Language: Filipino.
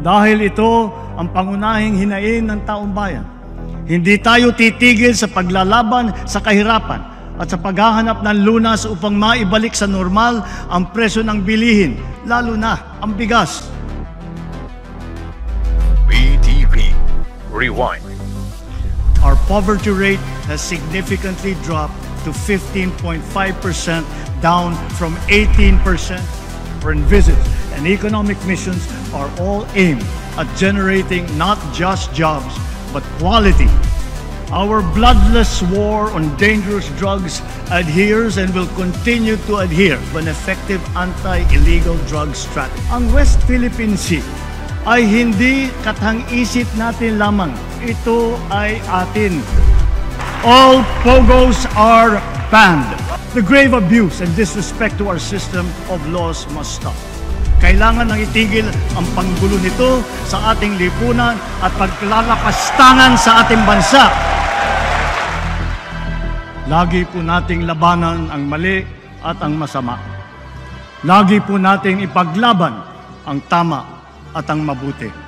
Dahil ito ang pangunahing hinaing ng taong bayan. Hindi tayo titigil sa paglalaban sa kahirapan at sa paghahanap ng lunas upang maibalik sa normal ang presyo ng bilihin, lalo na ang bigas. BTV Rewind. Our poverty rate has significantly dropped to 15.5%, down from 18%. Foreign visits and economic missions are all aimed at generating not just jobs, but quality. Our bloodless war on dangerous drugs adheres and will continue to adhere to an effective anti-illegal drug strategy. Ang West Philippine Sea ay hindi katang-isip natin lamang. Ito ay atin. All POGOs are banned. The grave abuse and disrespect to our system of laws must stop. Kailangan nang itigil ang panggulo nito sa ating lipunan at paglalakastangan sa ating bansa. Lagi po nating labanan ang mali at ang masama. Lagi po nating ipaglaban ang tama at ang mabuti.